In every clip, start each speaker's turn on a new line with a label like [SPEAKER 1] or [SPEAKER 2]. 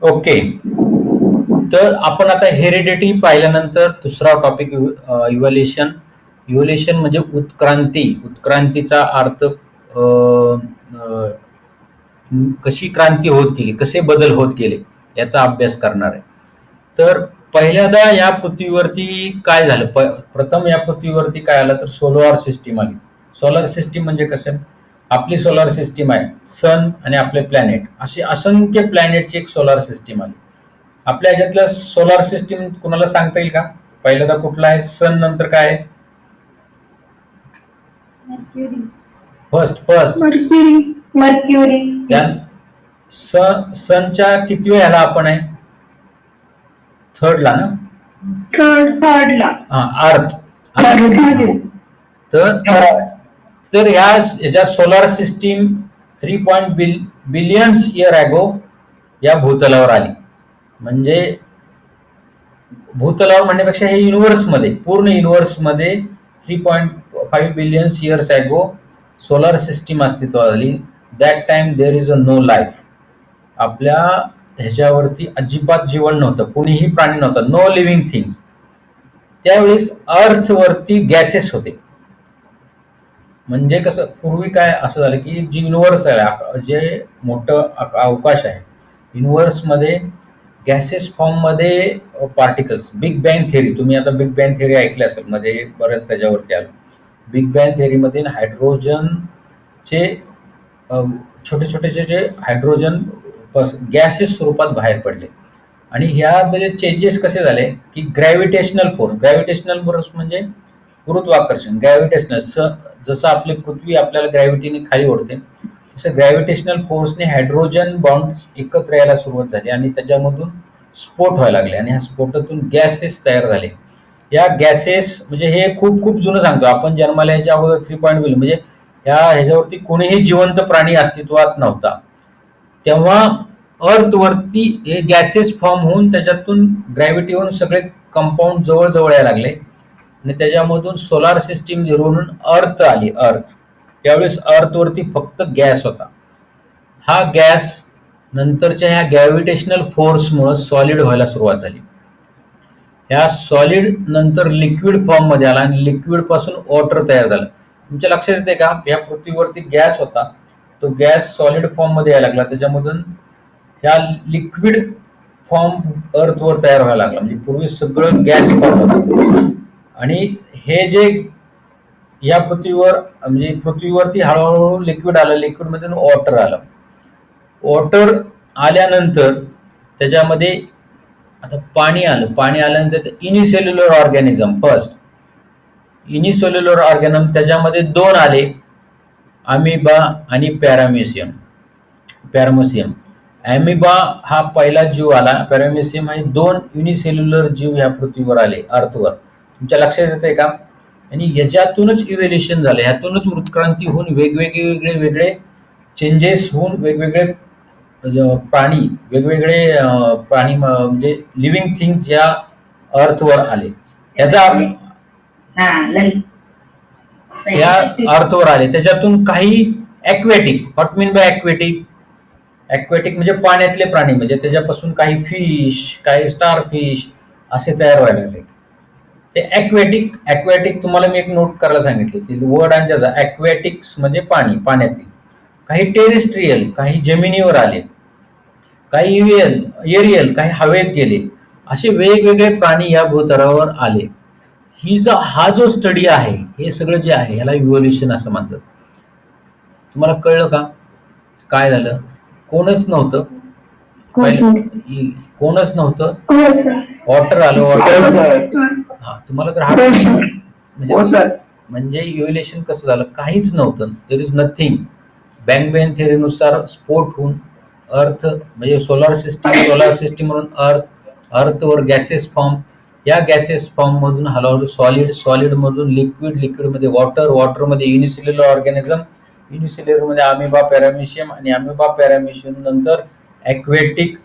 [SPEAKER 1] Okay. तर आपण आता हेरिडिटी पाहिल्यानंतर दुसरा टॉपिक इव्हॅल्युएशन. इव्हॅल्युएशन म्हणजे उत्क्रांती. उत्क्रांतीचा अर्थ कशी क्रांती होत गेली, कसे बदल होत गेले याचा अभ्यास करणार आहे. तर पहिल्यांदा या पृथ्वीवरती काय झालं, प्रथम या पृथ्वीवरती काय आलं तर सोलर सिस्टीम आली. सोलर सिस्टीम म्हणजे कसं, आपली सोलर सिस्टीम आहे, सन आणि आपले प्लॅनेट, असे असंख्य प्लॅनेटची एक सोलर सिस्टीम आली. आपल्या ह्याच्यातलं सोलर सिस्टीम कुणाला सांगता येईल का? पहिल्यांदा कुठला आहे, सन नंतर काय आहे? First
[SPEAKER 2] mercury.
[SPEAKER 1] सनच्या किती ह्याला आपण आहे? थर्डला ना?
[SPEAKER 2] थर्डला.
[SPEAKER 1] अर्थ. तर ह्या solar system 3 billions year ago या भूतलावर आली. म्हणजे भूतलावर म्हणण्यापेक्षा हे युनिव्हर्समध्ये, पूर्ण युनिव्हर्समध्ये 3.5 billions years ago solar system अस्तित्वात आली. That time there is a no life. आपल्या ह्याच्यावरती अजिबात जीवन नव्हतं, कोणीही प्राणी नव्हता, नो लिव्हिंग थिंग्स. त्यावेळेस अर्थवरती गॅसेस होते. म्हणजे कसं, पूर्वी काय असं झालं की जी युनिव्हर्स आहे, जे मोठं अवकाश आहे, युनिव्हर्समध्ये गॅसेस फॉर्ममध्ये पार्टिकल्स. बिग बँग थेअरी, तुम्ही आता बिग बँग थेअरी ऐकली असेल, मध्ये बरेच त्याच्यावरती आलं. बिग बँग थेअरीमध्ये हायड्रोजनचे छोटे छोटे जे हायड्रोजन गॅसेस स्वरूपात बाहेर पडले. आणि ह्यामध्ये चेंजेस कसे झाले की ग्रॅव्हिटेशनल फोर्स म्हणजे गुरुत्वाकर्षण, ग्रॅव्हिटेशनल, जसं आपली पृथ्वी आपल्याला ग्रॅव्हिटीने खाली ओढते, तसं ग्रॅव्हिटेशनल फोर्सने हायड्रोजन बॉन्ड्स एकत्र यायला सुरुवात झाली आणि त्याच्यामधून स्फोट व्हायला लागले आणि ह्या स्फोटातून गॅसेस तयार झाले. या गॅसेस म्हणजे हे खूप खूप जुनं सांगतो आपण, जन्माला याच्या अगोदर 3.0 म्हणजे ह्याच्यावरती कोणीही जिवंत प्राणी अस्तित्वात नव्हता. तेव्हा अर्थवरती हे गॅसेस फॉर्म होऊन त्याच्यातून ग्रॅव्हिटी होऊन सगळे कंपाऊंड जवळ यायला लागले आणि त्याच्यामधून सोलार सिस्टीम म्हणून अर्थ आली. त्यावेळेस अर्थवरती फक्त गॅस होता. हा गॅस नंतरच्या ह्या ग्रॅव्हिटेशनल फोर्समुळे सॉलिड व्हायला सुरुवात झाली. ह्या सॉलिड नंतर लिक्विड फॉर्म मध्ये आला आणि लिक्विड पासून वॉटर तयार झालं. तुमच्या लक्षात येते का, या पृथ्वीवरती गॅस होता, तो गॅस सॉलिड फॉर्म मध्ये यायला लागला, त्याच्यामधून ह्या लिक्विड फॉर्म अर्थवर तयार व्हायला लागला. म्हणजे पूर्वी सगळं गॅस फॉर्म होतं आणि हे जे या पृथ्वीवर म्हणजे पृथ्वीवरती हळूहळू लिक्विड आलं, लिक्विड मधून वॉटर आलं. वॉटर आल्यानंतर त्याच्यामध्ये आता पाणी आल्यानंतर unicellular organism, first unicellular organism, त्याच्यामध्ये दोन आले, अमिबा आणि पॅरामेसियम. अमिबा हा पहिला जीव आला, पॅरामेसियम हे दोन युनिसेल्युलर जीव ह्या पृथ्वीवर आले, अर्थवर. तुमच्या लक्षात येते का? आणि याच्यातूनच इव्हॅल्युएशन झालं, ह्यातूनच उत्क्रांती होऊन वेगवेगळे चेंजेस होऊन वेगवेगळे प्राणी म्हणजे लिव्हिंग थिंग्स या अर्थवर आले. या अर्थवर आले. त्याच्यातून काही aquatic, what mean by aquatic म्हणजे पाण्यातले प्राणी, म्हणजे त्याच्यापासून काही फिश, काही स्टार फिश असे तयार व्हायला लागले. ते ॲक्वेटिक तुम्हाला मी एक नोट करायला सांगितले की वर्ड आणि त्याचा ॲक्वेटिक्स म्हणजे पाण्यातील. काही टेरेस्ट्रियल, काही जमिनीवर आले, काही एरियल, काही हवेत गेले, असे वेगवेगळे प्राणी या भूतलावर आले. हा जो स्टडी आहे, हे सगळं जे आहे ह्याला इव्होल्युशन असं म्हणतात. तुम्हाला कळलं का काय झालं? कोणच नव्हतं, वॉटर आलं. हा, तुम्हाला जर म्हणजे इव्होल्युशन कसं झालं, काहीच नव्हतं, there is nothing. Bang bang थेअरीनुसार स्फोट होऊन अर्थ म्हणजे सोलर सिस्टीम म्हणून अर्थवर गॅसेस फॉर्म, या गॅसेस फॉर्म मधून हळूहळू सॉलिड मधून लिक्विड मध्ये वॉटर मध्ये युनिसेल्युलर ऑर्गॅनिझम, युनिसेल्युलर मध्ये अमिबा पॅरामेशियम आणि अमिबा पॅरामेशियम नंतर ॲक्वेटिक,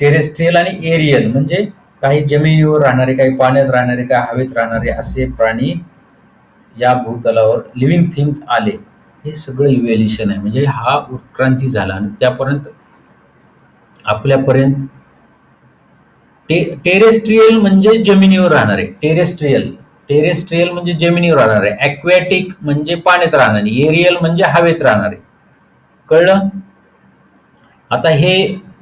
[SPEAKER 1] टेरेस्ट्रियल आणि एरियल म्हणजे काही जमिनीवर राहणारे, काही पाण्यात राहणारे, काही हवेत राहणारे असे प्राणी या भूतलावर लिव्हिंग थिंग्स आले. हे सगळं इव्होल्युशन आहे. म्हणजे हा उत्क्रांती झाला आणि त्यापर्यंत आपल्यापर्यंत टेरेस्ट्रियल म्हणजे जमिनीवर राहणारे. टेरेस्ट्रियल म्हणजे जमिनीवर राहणारे. ॲक्वॅटिक म्हणजे पाण्यात राहणारे. एरियल म्हणजे हवेत राहणारे. कळलं? आता हे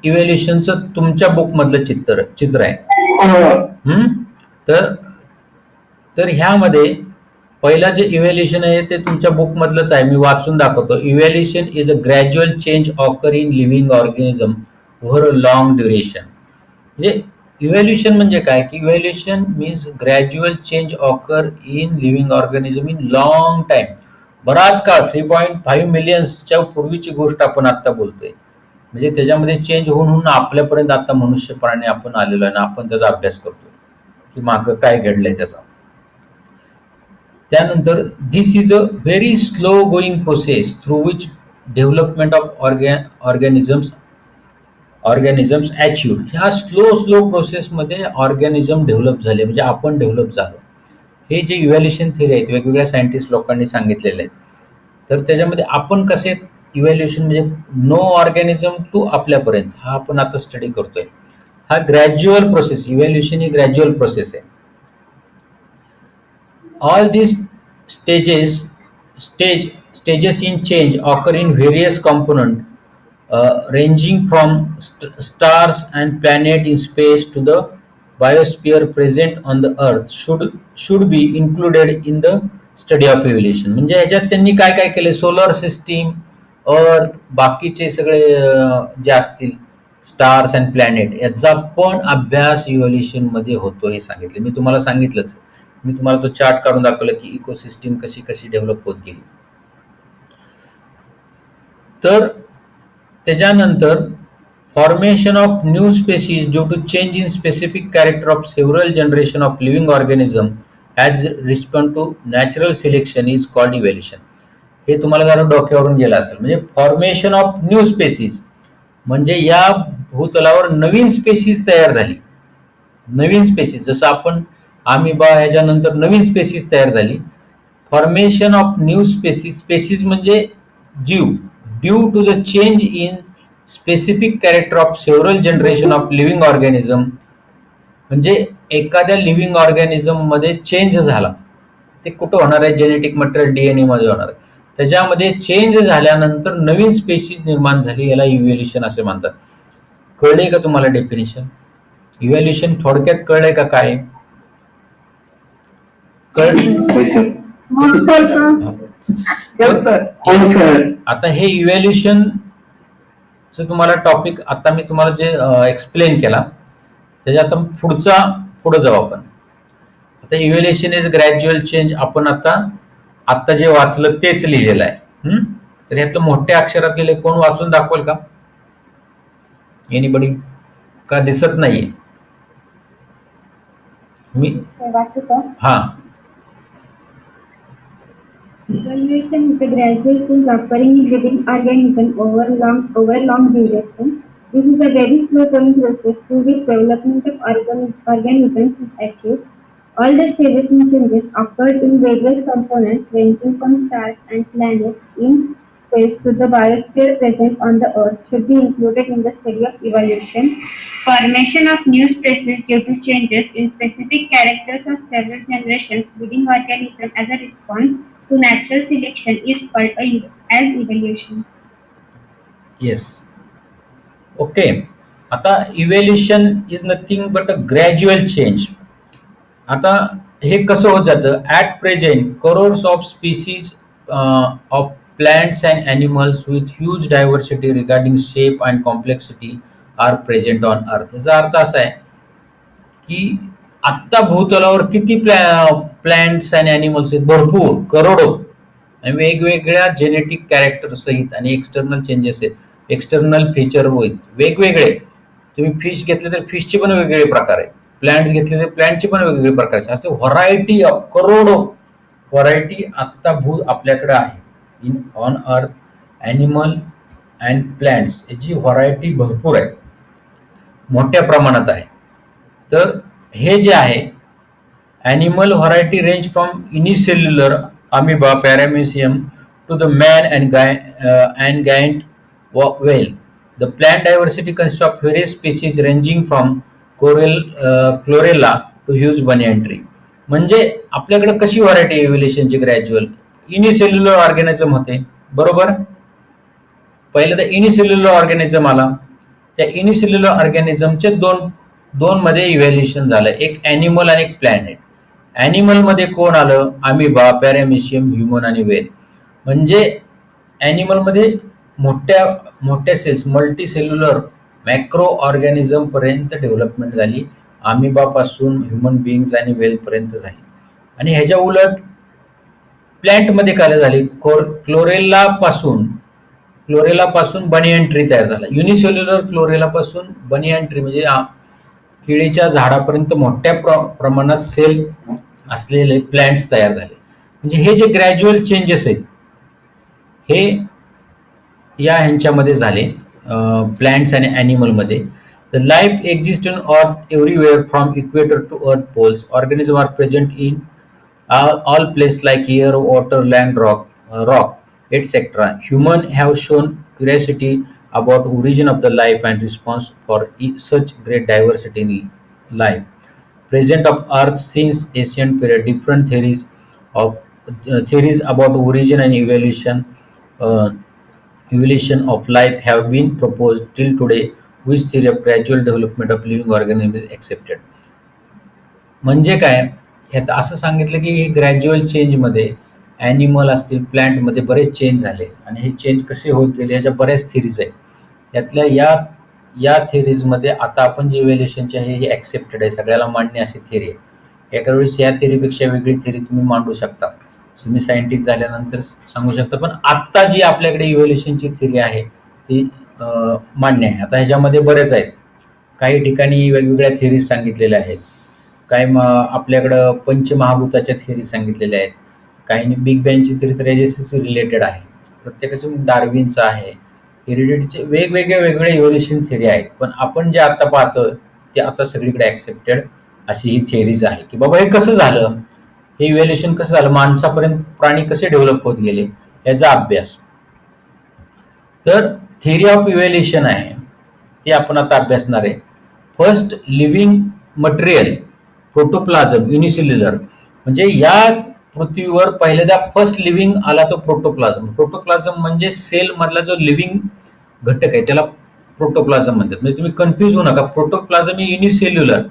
[SPEAKER 1] इव्हॅल्युएशनचं तुमच्या बुक मधलं चित्र आहे. हम्म? तर तर ह्यामध्ये पहिला जे इव्हॅल्युएशन आहे ते तुमच्या बुक मधलंच आहे. मी वाचून दाखवतो. Evaluation is a gradual change occur in living organism over a long duration. म्हणजे इव्हॅल्युएशन म्हणजे काय की evaluation means gradual change occur in living organism in long time. बराच काळ 3.5 मिलियन्सच्या पूर्वीची गोष्ट आपण आता बोलतोय. म्हणजे त्याच्यामध्ये चेंज होऊन होऊन आपल्यापर्यंत आता मनुष्य प्राणी आपण आलेलो आहे ना, आपण त्याचा अभ्यास करतोय की मागं काय घडलंय त्याचा. त्यानंतर this is a very slow going process through which development of organisms achieved. ह्या स्लो प्रोसेसमध्ये ऑर्गॅनिझम डेव्हलप झाले, म्हणजे आपण डेव्हलप झालो. हे जे इव्हॅल्युएशन थिअरी आहेत वेगवेगळ्या सायंटिस्ट लोकांनी सांगितलेले आहेत. तर त्याच्यामध्ये आपण कसे इव्हॅल्युएशन म्हणजे नो ऑर्गॅनिझम टू आपल्यापर्यंत हा आपण आता स्टडी करतोय. हा ग्रॅज्युअल प्रोसेस. इव्हॅल्युएशन ही ग्रॅज्युअल प्रोसेस आहे. All these stages in change occur in various components, ranging from stars and planets in space to the biosphere present on the Earth should be included in the study of evolution. म्हणजे ह्याच्यात त्यांनी काय काय केले, solar system, अर्थ, बाकीचे सगळे जे असतील स्टार्स अँड प्लॅनेट याचा पण अभ्यास इव्होल्युशन मध्ये होतो हे सांगितले. मी तुम्हाला सांगितलंच. मी तुम्हाला तो चार्ट काढून दाखवला की इकोसिस्टीम कशी कशी डेव्हलप होत गेली. तर त्याच्यानंतर formation of new species due to change in specific character of several generation of living organism as respond to natural selection is called evaluation. हे तुम्हाला जरा डोक्यावरून गेलं असेल. म्हणजे फॉर्मेशन ऑफ न्यू स्पेसीज म्हणजे या भूतलावर नवीन स्पेसीज तयार झाली. नवीन स्पेसीज जसं आपण अमिबा ह्याच्यानंतर नवीन स्पेसीज तयार झाली. फॉर्मेशन ऑफ न्यू स्पेसीज म्हणजे जीव due to the change in specific character of several generation of living organism. म्हणजे एखाद्या लिव्हिंग ऑर्गॅनिझम मध्ये चेंज झाला. ते कुठं होणार आहे, जेनेटिक मटेरियल डीएनए मध्ये होणार आहे. त्याच्यामध्ये चेंज झाल्यानंतर नवीन स्पेसीज निर्माण झाली. याला इव्हॅल्युएशन असे म्हणतात. कळले का तुम्हाला डेफिनेशन? इव्हॅल्युएशन थोडक्यात कळलंय का काय? आता हे इव्हॅल्युएशन तुम्हाला टॉपिक आता मी तुम्हाला जे एक्सप्लेन केला त्याच्या आता पुढे जाऊ आपण. आता इव्हॅल्युएशन इज ग्रॅज्युअल चेंज आपण आता जे वाचलं तेच लिहिलेलं आहे. तर यातलं मोठ्या अक्षरात लिहिलं कोण वाचून दाखवेल का? एनीबडी? का दिसत नाहीये? मी हा.
[SPEAKER 3] Evolution is the gradual change occurring in living organism over long duration. This is a very slow going process through which development of organisms is achieved. All the stages and changes occurred in various components ranging from stars and planets in space to the biosphere present on the Earth should be included in the study of evolution. Formation of new species due to changes in specific characters of several generations living organisms as a response to natural selection is called as evolution.
[SPEAKER 1] Yes. Okay. आता evaluation is nothing but a gradual change. आता हे कसं होत जातं? At present crores of species of plants and animals with huge diversity regarding shape and complexity are present on earth. याचा अर्थ असा आहे की आत्ता भूतलावर किती प्लॅन्ट्स आणि ॲनिमल्स आहेत? भरपूर, करोडो. आणि वेगवेगळ्या जेनेटिक कॅरेक्टर सहित आणि एक्सटर्नल चेंजेस आहेत. एक्सटर्नल फीचर होईल वेगवेगळे. तुम्ही फिश घेतले तर फिशचे पण वेगवेगळे प्रकार आहेत. प्लॅन्ट्स घेतले तर प्लॅन्टचे पण वेगवेगळे प्रकार आहेत. असे व्हरायटी ऑफ करोडो व्हरायटी आत्ता आपल्याकडे आहे. In on earth animal and plants याची व्हरायटी भरपूर आहे, मोठ्या प्रमाणात आहे. तर हे जे आहे animal variety range from unicellular amoeba paramecium to the man and giant whale. The plant diversity consist of various species ranging from chlorella to huge banyan tree. म्हणजे आपल्याकडे कशी व्हरायटी इव्होल्युशनची ग्रॅज्युअल युनिसेल्युलर ऑर्गॅनिझम होते, बरोबर. पहिलं तर unicellular organism आला. त्या युनिसेल्युलर ऑर्गॅनिझमचे दोन मध्ये इव्हॅल्युएशन झालं, एक ॲनिमल आणि एक प्लॅनेट. ॲनिमल मध्ये कोण आलं, अमिबा, पॅरामेशियम, ह्युमन आणि वेल. म्हणजे ॲनिमल मध्ये मोठ्या cells multi cellular macro organism पर्यंत डेव्हलपमेंट झाली, अमिबा पासून ह्युमन बिंग्स आणि वेल पर्यंत झाली. आणि ह्याच्या उलट प्लॅन्ट मध्ये काय झाली, क्लोरेला पासून बनियन ट्री तयार झाला. युनिसेल्युलर क्लोरेला पासून बनियन ट्री म्हणजे केळीच्या झाडापर्यंत मोठ्या प्रमाणात सेल असलेले प्लांट्स तयार झाले. म्हणजे हे जे ग्रॅज्युअल चेंजेस आहेत हे ह्यांच्यामध्ये झाले, प्लांट्स आणि ॲनिमलमध्ये. The life exist in earth everywhere from equator to earth poles. Organism are present in all place like air, water, land, rock, etc. Human have shown curiosity about origin of the life and response for such great diversity in life. Present of Earth since ancient period, different theories about origin and evolution of life have been proposed till today. Which theory of gradual development of living organism is accepted? म्हणजे काय, ह्यात असं सांगितलं की gradual चेंजमध्ये animal असतील, प्लांटमध्ये बरेच change झाले आणि हे चेंज कसे होत गेले याच्या बऱ्याच थिरीज आहेत. यातल्या या थिरीजमध्ये आता आपण जे इव्हॅल्युएशनचे आहे हे ॲक्सेप्टेड आहे, सगळ्याला मान्य अशी थिरी आहे. एका वेळेस या थिरीपेक्षा वेगळी थिरी तुम्ही मांडू शकता, तुम्ही सायंटिस्ट झाल्यानंतर सांगू शकता. पण आत्ता जी आपल्याकडे इव्हॅल्युएशनची थिरी आहे ती मान्य आहे. आता ह्याच्यामध्ये बरेच आहेत, काही ठिकाणी वेगवेगळ्या थिरीज सांगितलेल्या आहेत, काही आपल्याकडं पंचमहाभूताच्या थिअरी सांगितलेल्या आहेत, काही बिग बँगची थिअरी तर याच्याशी रिलेटेड आहे, प्रत्येकाचं डार्विनचं आहे, हेरिडिटीचे वेगवेगळे इव्होल्युशन थिअरी आहेत. पण आपण जे आता पाहतोय ते आता सगळीकडे ॲक्सेप्टेड अशी ही थिअरीज आहे की बाबा हे कसं झालं, हे इव्होल्युशन कसं झालं, माणसापर्यंत प्राणी कसे डेव्हलप होत गेले याचा अभ्यास. तर थिअरी ऑफ इव्होल्युशन आहे ते आपण आता अभ्यासणार आहे. First living material protoplasm unicellular. म्हणजे या पृथ्वीवर पहिल्यांदा फर्स्ट लिव्हिंग आला तो प्रोटोप्लाझम. प्रोटोप्लाझम म्हणजे सेल मधला जो लिव्हिंग घटक आहे त्याला प्रोटोप्लाझम म्हणतात. म्हणजे तुम्ही कन्फ्युज होऊ नका, प्रोटोप्लाझम ही युनिसेल्युलर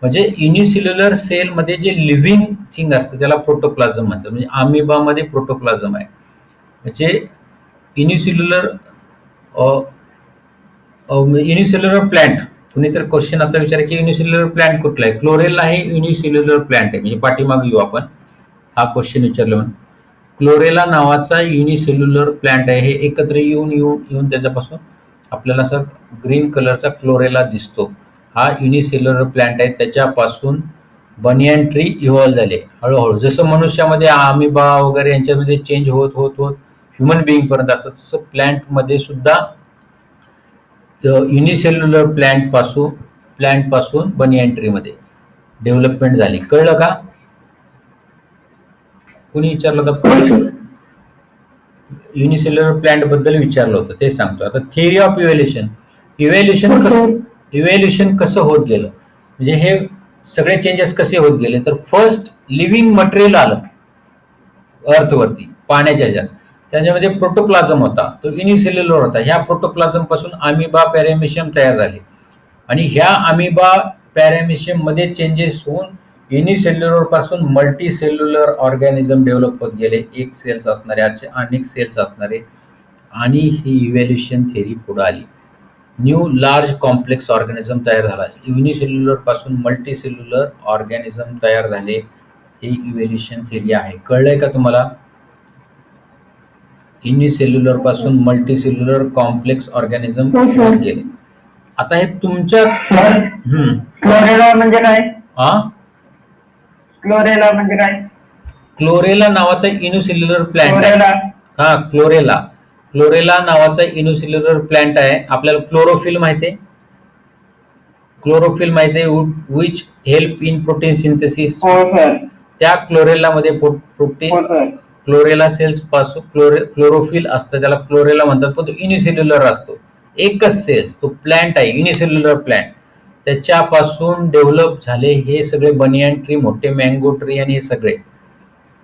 [SPEAKER 1] म्हणजे युनिसेल्युलर सेलमध्ये जे लिव्हिंग थिंग असतं त्याला प्रोटोप्लाझम म्हणतात. म्हणजे अमिबामध्ये प्रोटोप्लाझम आहे. म्हणजे युनिसेल्युलर प्लांट. कुणीतरी क्वेश्चन आता विचार की युनिसेल्युलर प्लांट कुठला आहे, क्लोरेला हे युनिसेल्युलर प्लांट आहे. म्हणजे पाठीमागे येऊ आपण, हा क्वेश्चन विचारला म्हणून. क्लोरेला नावाचा युनिसेल्युलर प्लांट आहे. हे एकत्र येऊन त्याच्यापासून आपल्याला असं ग्रीन कलरचा क्लोरेला दिसतो. हा युनिसेल्युलर प्लांट आहे. त्याच्यापासून बनियन ट्री इव्हॉल्व झाले हळूहळू. जसं मनुष्यामध्ये अमिबा वगैरे यांच्यामध्ये चेंज होत ह्युमन बिईंग पर्यंत असं, तसं प्लांटमध्ये सुद्धा युनिसेल्युलर प्लांट पासून बनियन ट्री मध्ये डेव्हलपमेंट झाली. कळलं का? कुणी विचारलं होतं? युनिसेल्युलर प्लांट बद्दल विचारलं होतं, ते सांगतो आता. थिअरी ऑफ इव्हॅल्युएशन कसं होत गेलं, म्हणजे हे सगळे चेंजेस कसे होत गेले. तर फर्स्ट लिव्हिंग मटेरियल आलं अर्थवरती पाण्याच्या ह्याच्यात, त्याच्यामध्ये प्रोटोप्लाझम होता, तो युनिसेल्युलर होता. ह्या प्रोटोप्लाझम पासून अमिबा, पॅरामेशियम तयार झाले आणि ह्या अमिबा पॅरामेशियम मध्ये चेंजेस होऊन युनिसेल्युलर पासून मल्टी सेल्युलर ऑर्गॅनिझम डेव्हलप होत गेले, एक सेल्स असणारे, अनेक सेल्स असणारे. आणि ही इव्हॅल्युएशन थिअरी पुढे आली. न्यू लार्ज कॉम्प्लेक्स ऑर्गॅनिझम तयार झाला. युनिसेल्युलर पासून मल्टी सेल्युलर ऑर्गॅनिझम तयार झाले. ही इव्हॅल्युएशन थिअरी आहे. कळलंय का तुम्हाला? युनिसेल्युलर पासून मल्टी सेल्युलर कॉम्प्लेक्स ऑर्गॅनिझम होत गेले. आता हे तुमच्याच
[SPEAKER 2] क्लोरेला म्हणजे काय? क्लोरेला म्हणजे काय?
[SPEAKER 1] क्लोरेला नावाचा युनिसेल्युलर प्लांट आहे. हा, क्लोरेला नावाचा युनिसेल्युलर प्लांट आहे. आपल्याला क्लोरोफिल माहिती आहे, which help in protein synthesis. त्या क्लोरेला मध्ये क्लोरेला सेल्स पासून क्लोरोफिल असतं, त्याला क्लोरेला म्हणतात, पण तो युनिसेल्युलर असतो. एकच सेल्स, तो प्लांट आहे युनिसेल्युलर प्लांट, त्याच्यापासून डेव्हलप झाले हे सगळे बनियन ट्री, मोठे मँगो ट्री आणि हे सगळे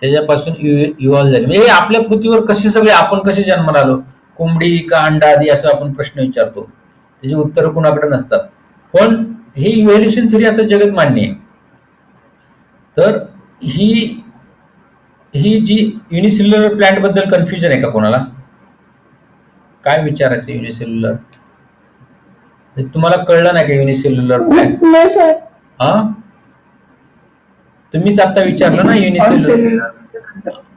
[SPEAKER 1] त्याच्यापासून इव्हॉल्व्ह झाले. म्हणजे आपल्या पृथ्वीवर कसे सगळे, आपण कसे जन्माला आलो, कोंबडी का अंडा आधी, असं आपण प्रश्न विचारतो, त्याची उत्तर कुणाकडे नसतात. पण हे इव्हॅल्युएशन थेरी आता जगत मान्य आहे. तर ही ही जी युनिसेल्युलर प्लांट बद्दल कन्फ्युजन आहे का कोणाला? काय विचारायचं युनिसेल्युलर? तुम्हाला कळलं नाही का युनिसेल्युलर प्लांट?
[SPEAKER 2] नाही सर.
[SPEAKER 1] हा, तुम्हीच आता विचारलं ना युनिसेल्युलर.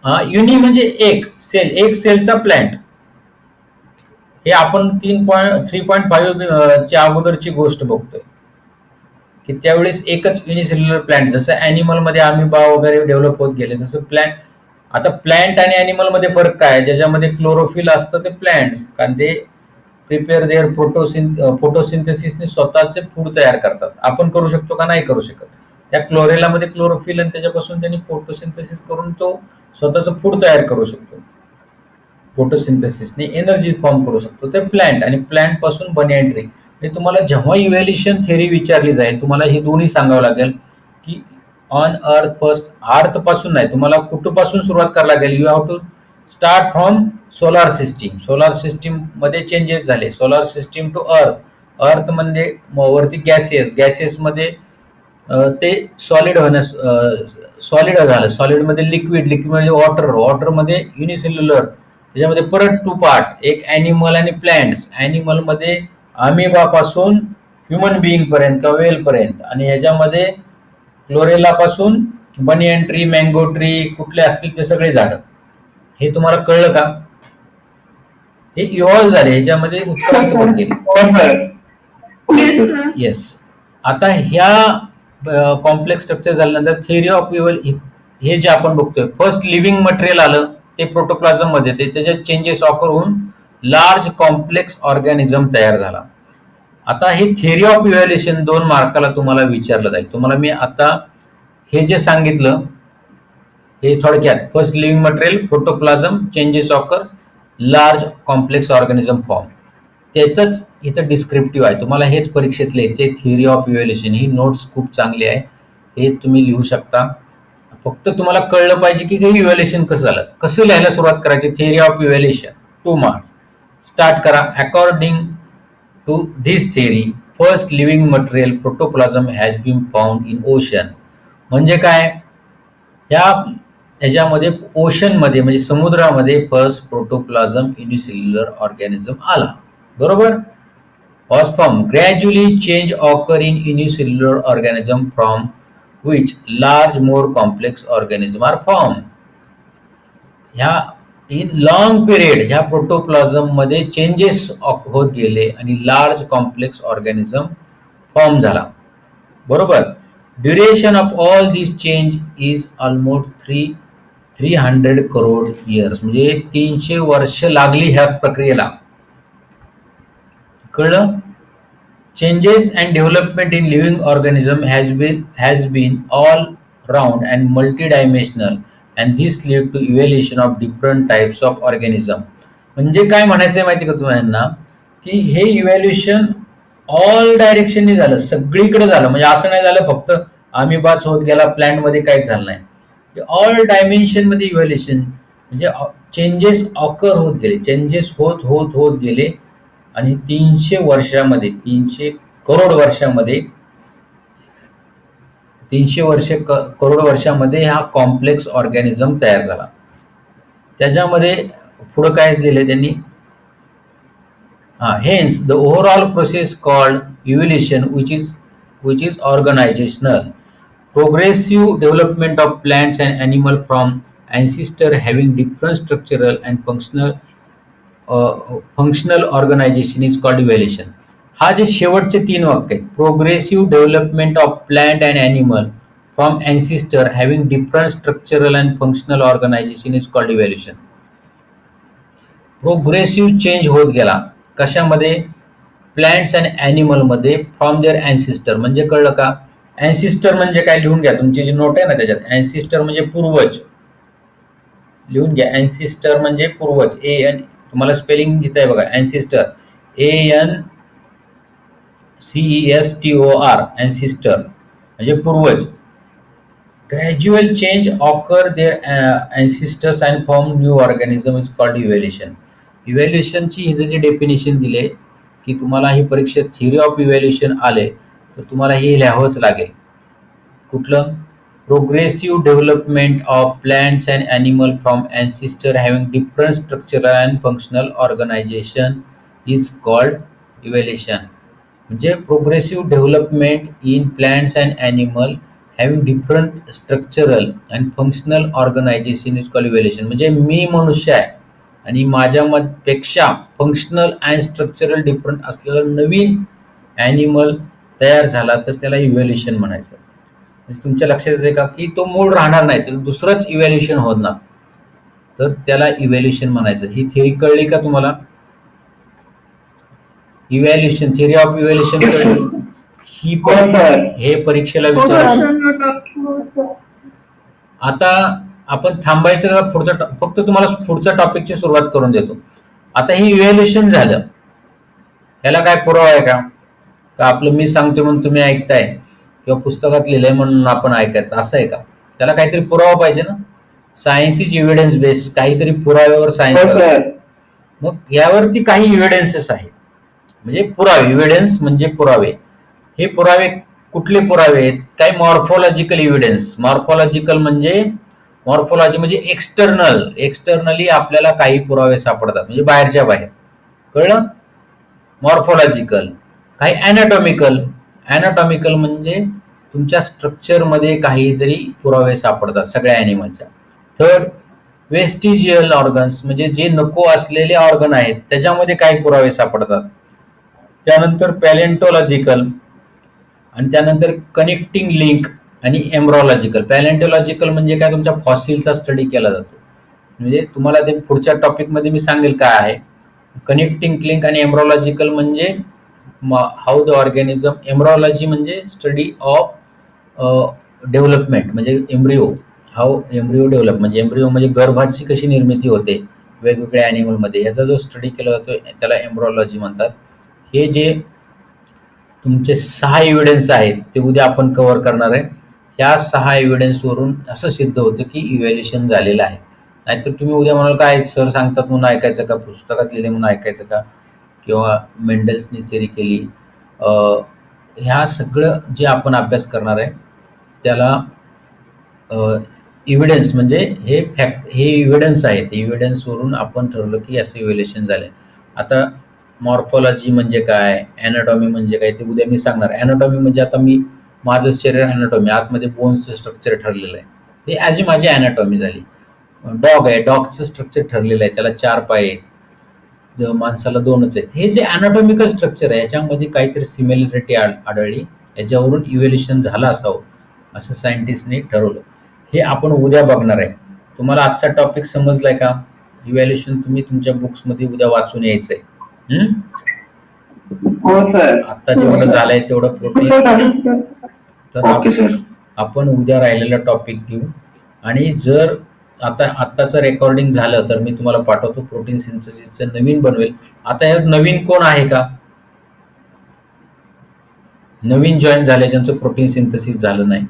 [SPEAKER 1] हा, युनि म्हणजे एक सेल, एक सेलचा प्लांट. हे आपण 3.5 च्या अगोदरची गोष्ट बघतोय की त्यावेळेस एकच युनिसेल्युलर प्लांट, जसं अॅनिमल मध्ये अमिबा वगैरे डेव्हलप होत गेले तसं प्लांट. आता प्लांट आणि अॅनिमल मध्ये फरक काय? ज्याच्यामध्ये क्लोरोफिल असतं ते प्लांट्स, कारण ते प्रिपेअर देअर फोटोसिंथेसिसने स्वतःचे फूड तयार करतात. आपण करू शकतो का? नाही करू शकत. त्या क्लोरेलामध्ये क्लोरोफिल आणि त्याच्यापासून त्यांनी फोटोसिंथेसिस करून तो स्वतःचं फूड तयार करू शकतो. फोटोसिंथेसिसने एनर्जी फॉर्म करू शकतो. ते प्लांट, आणि प्लांट पासून बनियन ट्री. म्हणजे तुम्हाला जेव्हा इव्हॅल्युएशन थेरी विचारली जाईल, तुम्हाला हे दोन्ही सांगावं लागेल की ऑन अर्थ फर्स्ट, अर्थ पासून नाही, तुम्हाला कुठपासून सुरुवात करावी लागेल. You have to start from solar system. Solar system मध्ये चेंजेस झाले, solar system to earth. Earth म्हणजे वरती गॅसियस, गॅसियस मध्ये ते सॉलिड होण्यास, सॉलिड झालं, सॉलिड मध्ये लिक्विड, लिक्विड मध्ये वॉटर, वॉटर मध्ये युनिसेल्युलर, त्याच्यामध्ये परत 2 पार्ट, एक अॅनिमल आणि प्लांट्स. अॅनिमल मध्ये अमिबा पासून ह्युमन बिईंग पर्यंत किंवा वेल पर्यंत, आणि ह्याच्यामध्ये क्लोरेला पासून बनियन ट्री, मँगो ट्री, कुठले असतील ते सगळे झाड. हे तुम्हाला कळलं का? हे इव्हॉल्व्ह झाले, ह्याच्यामध्ये उत्क्रांत होत गेले. येस. आता ह्या कॉम्प्लेक्स स्ट्रक्चर झाल्यानंतर थिअरी ऑफ हे जे आपण बघतोय, फर्स्ट लिव्हिंग मटेरियल आलं ते प्रोटोप्लाझम मध्ये, त्याच्यात चेंजेस ऑकर होऊन लार्ज कॉम्प्लेक्स ऑर्गॅनिझम तयार झाला. आता हे थिअरी ऑफ इव्हॅल्युएशन 2 मार्काला तुम्हाला विचारलं जाईल. तुम्हाला मी आता हे जे सांगितलं हे थोडक्यात, first living material, protoplasm, changes occur, large complex organism form, त्याचंच इथं डिस्क्रिप्टिव्ह आहे. तुम्हाला हेच परीक्षेत लिहायचे. थिअरी ऑफ इव्हॅल्युएशन ही नोट्स खूप चांगली आहे, हे तुम्ही लिहू शकता. फक्त तुम्हाला कळलं पाहिजे की हे इव्हॅल्युएशन कसं झालं, कसं लिहायला सुरुवात करायची. Theory of evaluation 2 marks. Start करा. According to this theory, first living material protoplasm has been found in ocean. म्हणजे काय? ह्याच्यामध्ये ओशनमध्ये म्हणजे समुद्रामध्ये फर्स्ट प्रोटोप्लाझम युनिसेल्युलर ऑर्गॅनिझम आला. बरोबर? was formed. Gradually change occur in unicellular organism from which large more complex organism are formed. ह्या in long period ह्या प्रोटोप्लाझम मध्ये चेंजेस होत गेले आणि लार्ज कॉम्प्लेक्स ऑर्गॅनिझम फॉर्म झाला. बरोबर? Duration of all this change is almost 300 crore years. म्हणजे 300 वर्ष लागली ह्या प्रक्रियेला. कळलं? Changes and development in living organism has been all round and multidimensional and this led to evaluation of different types of organism. म्हणजे काय म्हणायचंय माहिती का तुम्हाला, की हे इव्हॅल्युएशन ऑल डायरेक्शननी झालं, सगळीकडे झालं. म्हणजे असं नाही झालं फक्त अमिबाच होत गेला, प्लांट मध्ये काहीच झालं नाही. ऑल डायमेन्शन मध्ये इव्हॅल्युएशन म्हणजे चेंजेस ऑकर होत गेले, चेंजेस होत होत होत गेले, आणि 300 वर्षामध्ये, 300 करोड वर्षामध्ये, 300 करोड वर्षामध्ये हा कॉम्प्लेक्स ऑर्गॅनिझम तयार झाला. त्याच्यामध्ये पुढे काय दिले त्यांनी, hence the overall process called evolution which is organizational progressive development of plants and animal from ancestor having different structural and functional organization is called evolution. हा जे शेवटचे 3 वाक्य आहेत, progressive development of plant and animal from ancestor having different structural and functional organisation is called evaluation. Progressive change होत गेला कशामध्ये? Plants and animal मध्ये, from their ancestor. म्हणजे कळलं का? अँसिस्टर म्हणजे काय? लिहून घ्या, तुमची जी नोट आहे ना त्याच्यात, अँसिस्टर म्हणजे पूर्वज. लिहून घ्या, अँसिस्टर म्हणजे पूर्वज. तुम्हाला स्पेलिंग इथं आहे बघा, अँसिस्टर ancestor म्हणजे पूर्वज. Gradual change occur their ancestors and form new organism is called evaluation. इव्हॅल्युएशनची ही जी डेफिनेशन दिले की तुम्हाला ही परीक्षेत थिअरी ऑफ इव्हॅल्युएशन आले तर तुम्हाला हे लिहावंच लागेल. कुठलं? Progressive development of plants and animal from ancestor having different structural and functional organisation is called evaluation. म्हणजे progressive development in plants and animal having different structural and functional organisation is called evaluation. म्हणजे मी मनुष्य आहे आणि माझ्यापेक्षा functional and structural different असलेला नवीन animal तयार झाला तर त्याला इव्हॅल्युएशन म्हणायचं. म्हणजे तुमच्या लक्षात येते का की तो मूळ राहणार नाही, तर दुसरंच इव्हॅल्युएशन होणार, तर त्याला इव्हॅल्युएशन म्हणायचं. ही थिअरी कळली का तुम्हाला? इव्हॅल्युएशन, थिअरी ऑफ इव्हॅल्युएशन ही पण हे परीक्षेला विचारू. आता आपण थांबायचं का? पुढचा फक्त तुम्हाला पुढच्या टॉपिकची सुरुवात करून देतो. आता हे इव्हॅल्युएशन झालं, याला काय पुरावा आहे का? का आपलं मी सांगतो म्हणून तुम्ही ऐकताय किंवा पुस्तकात लिहिलंय म्हणून आपण ऐकायचं असं आहे का? त्याला काहीतरी पुरावा पाहिजे ना. सायन्स इज एव्हिडन्स बेस्ड, काहीतरी पुराव्यावर सायन्स. मग यावरती काही इव्हिडन्सेस आहेत, म्हणजे पुरावे. इव्हिडन्स म्हणजे पुरावे. हे पुरावे कुठले पुरावे आहेत? काही मॉर्फॉलॉजिकल इव्हिडन्स. मॉर्फॉलॉजी म्हणजे एक्सटर्नली आपल्याला काही पुरावे सापडतात, म्हणजे बाहेरच्या बाहेर. कळलं? मॉर्फॉलॉजिकल. काही ॲनाटॉमिकल म्हणजे तुमच्या स्ट्रक्चरमध्ये काहीतरी पुरावे सापडतात सगळ्या ॲनिमलच्या. थर्ड, वेस्टिजियल ऑर्गन्स म्हणजे जे नको असलेले ऑर्गन आहेत त्याच्यामध्ये काही पुरावे सापडतात. त्यानंतर पॅलेंटॉलॉजिकल आणि त्यानंतर कनेक्टिंग लिंक आणि एम्ब्रॉलॉजिकल. पॅलेंटॉलॉजिकल म्हणजे काय? तुमच्या फॉसिलचा स्टडी केला जातो. म्हणजे तुम्हाला ते पुढच्या टॉपिकमध्ये मी सांगेल काय आहे. कनेक्टिंग लिंक आणि एम्ब्रॉलॉजिकल म्हणजे हाऊ द ऑर्गॅनिझम. एम्ब्रॉलॉजी म्हणजे स्टडी ऑफ डेव्हलपमेंट म्हणजे एम्ब्रिओ. हाऊ एम्ब्रिओ डेव्हलप म्हणजे एम्ब्रिओ म्हणजे गर्भाची कशी निर्मिती होते वेगवेगळ्या ॲनिमलमध्ये, ह्याचा जो स्टडी केला जातो त्याला एम्ब्रॉलॉजी म्हणतात. हे जे तुमचे 6 एव्हिडन्स आहेत ते उद्या आपण कव्हर करणार आहे. ह्या 6 एव्हिडन्सवरून असं सिद्ध होतं की इव्हॅल्युएशन झालेलं आहे. नाहीतर तुम्ही उद्या म्हणाल काय सर सांगतात म्हणून ऐकायचं का, पुस्तकात लिहिले म्हणून ऐकायचं का, किंवा मेंडल्सनी थिअरी केली. ह्या सगळं जे आपण अभ्यास करणार आहे त्याला इव्हिडन्स म्हणजे हे इव्हिडन्स आहेत. इव्हिडन्सवरून आपण ठरवलं की असं इव्हॅल्युएशन झालं. आता मॉर्फॉलॉजी म्हणजे काय, ॲनाटॉमी म्हणजे काय ते उद्या मी सांगणार. ॲनाटॉमी म्हणजे आता माझं शरीर ॲनाटॉमी, आतमध्ये बोन्सचं स्ट्रक्चर ठरलेलं आहे, हे ॲज माझी ॲनाटॉमी झाली. डॉग आहे, डॉगचं स्ट्रक्चर ठरलेलं आहे, त्याला 4 पाय आहेत, माणसाला 2च आहेत. हे जे ॲनाटॉमिकल स्ट्रक्चर आहे ह्याच्यामध्ये काहीतरी सिमिलॅरिटी आढळली, याच्यावरून इव्हॅल्युएशन झालं असावं असं सायंटिस्टने ठरवलं. हे आपण उद्या बघणार आहे. तुम्हाला आजचा टॉपिक समजलाय का? इव्हॅल्युएशन तुम्ही तुमच्या बुक्समध्ये उद्या वाचून यायचंय. आता जेवढं झालंय तेवढं प्रोटीन. तर आपण उद्या राहिलेला टॉपिक घेऊ. आणि जर आत्ताचं रेकॉर्डिंग झालं तर मी तुम्हाला पाठवतो. प्रोटीन सिंथेसिसचं नवीन बनवेल. आता ह्यात नवीन कोण आहे का? नवीन जॉईन झाले ज्यांचं प्रोटीन सिंथेसिस झालं नाही